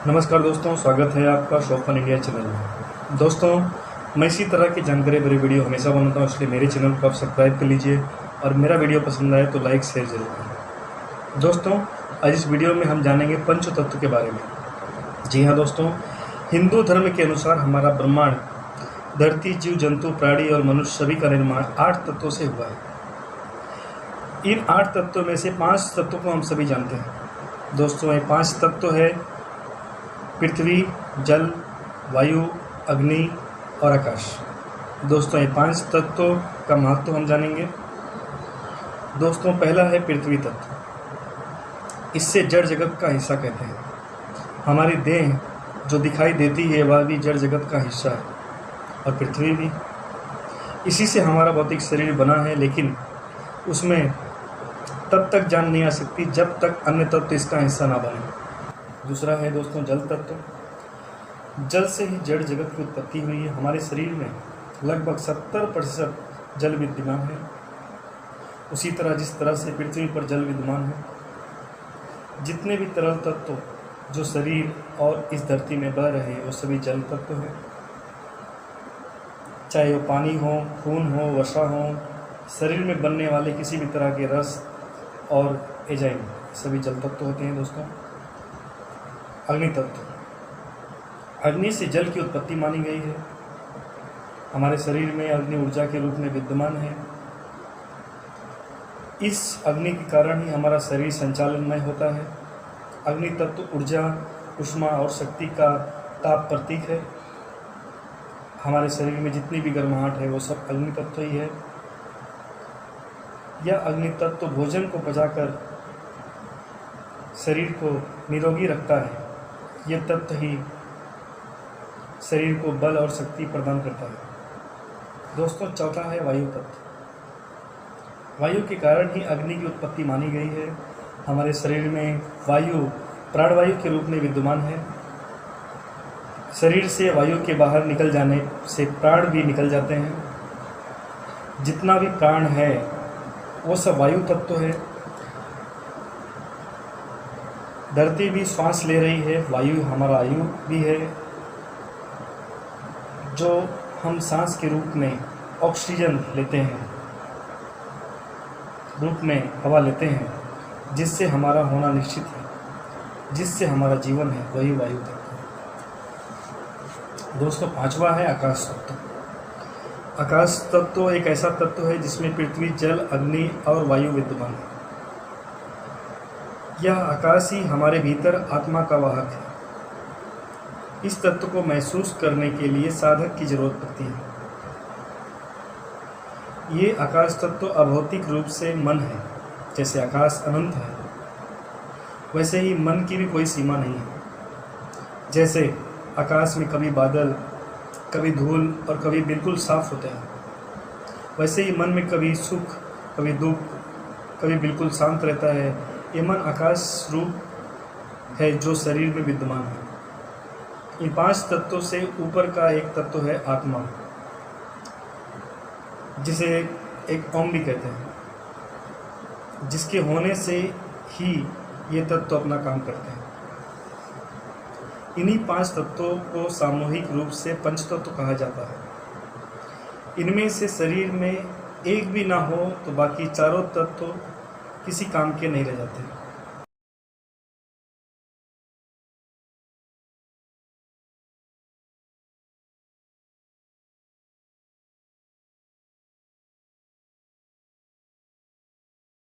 नमस्कार दोस्तों, स्वागत है आपका शॉप फन इंडिया चैनल में। दोस्तों, मैं इसी तरह की जानकारी भरी वीडियो हमेशा बनाता हूँ, इसलिए मेरे चैनल को आप सब्सक्राइब कर लीजिए और मेरा वीडियो पसंद आए तो लाइक शेयर जरूर करें। दोस्तों, आज इस वीडियो में हम जानेंगे पंच तत्व के बारे में। जी हाँ दोस्तों, हिंदू धर्म के अनुसार हमारा ब्रह्मांड, धरती, जीव जंतु, प्राणी और मनुष्य सभी का निर्माण 8 तत्वों से हुआ है। इन 8 तत्वों में से 5 तत्वों को हम सभी जानते हैं। दोस्तों, ये 5 तत्व है पृथ्वी, जल, वायु, अग्नि और आकाश। दोस्तों, ये 5 तत्वों का महत्व हम जानेंगे। दोस्तों, पहला है पृथ्वी तत्व। इससे जड़ जगत का हिस्सा कहते हैं। हमारी देह जो दिखाई देती है वह भी जड़ जगत का हिस्सा है और पृथ्वी भी। इसी से हमारा भौतिक शरीर बना है, लेकिन उसमें तब तक जान नहीं आ सकती जब तक अन्य तत्व इसका हिस्सा ना बने। दूसरा है दोस्तों जल तत्व। जल से ही जड़ जगत की उत्पत्ति हुई है। हमारे शरीर में लगभग 70% जल विद्यमान है। उसी तरह जिस तरह से पृथ्वी पर जल विद्यमान है, जितने भी तरल तत्व जो शरीर और इस धरती में बह रहे हैं वो सभी जल तत्व हैं। चाहे वो पानी हो, खून हो, वसा हो, शरीर में बनने वाले किसी भी तरह के रस और एंजाइम, सभी जल तत्व होते हैं। दोस्तों, अग्नि तत्व। अग्नि से जल की उत्पत्ति मानी गई है। हमारे शरीर में अग्नि ऊर्जा के रूप में विद्यमान है। इस अग्नि के कारण ही हमारा शरीर संचालनमय होता है। अग्नि तत्व ऊर्जा, ऊष्मा और शक्ति का ताप प्रतीक है। हमारे शरीर में जितनी भी गर्माहट है वो सब अग्नि तत्व ही है। यह अग्नि तत्व भोजन को पचाकर शरीर को निरोगी रखता है। यह तत्व ही शरीर को बल और शक्ति प्रदान करता है। दोस्तों, चौथा है वायु तत्व। वायु के कारण ही अग्नि की उत्पत्ति मानी गई है। हमारे शरीर में वायु प्राणवायु के रूप में विद्यमान है। शरीर से वायु के बाहर निकल जाने से प्राण भी निकल जाते हैं। जितना भी प्राण है वो सब वायु तत्व है। धरती भी श्वास ले रही है, वायु हमारा आयु भी है, जो हम सांस के रूप में ऑक्सीजन लेते हैं, रूप में हवा लेते हैं, जिससे हमारा होना निश्चित है, जिससे हमारा जीवन है, वही वायु तत्व है। दोस्तों, पांचवा है आकाश तत्व। आकाश तत्व एक ऐसा तत्व है जिसमें पृथ्वी, जल, अग्नि और वायु विद्यमान है। यह आकाश ही हमारे भीतर आत्मा का वाहक है। इस तत्व को महसूस करने के लिए साधक की जरूरत पड़ती है। ये आकाश तत्व अभौतिक रूप से मन है। जैसे आकाश अनंत है, वैसे ही मन की भी कोई सीमा नहीं है। जैसे आकाश में कभी बादल, कभी धूल और कभी बिल्कुल साफ होता है, वैसे ही मन में कभी सुख, कभी दुख, कभी बिल्कुल शांत रहता है। ये मन आकाश रूप है जो शरीर में विद्यमान है। इन 5 तत्वों से ऊपर का एक तत्व है आत्मा, जिसे एक ओम भी कहते हैं, जिसके होने से ही ये तत्व अपना काम करते हैं। इन्हीं 5 तत्वों को सामूहिक रूप से पंचतत्व कहा जाता है। इनमें से शरीर में एक भी ना हो तो बाकी चारों तत्व किसी काम के नहीं रह जाते।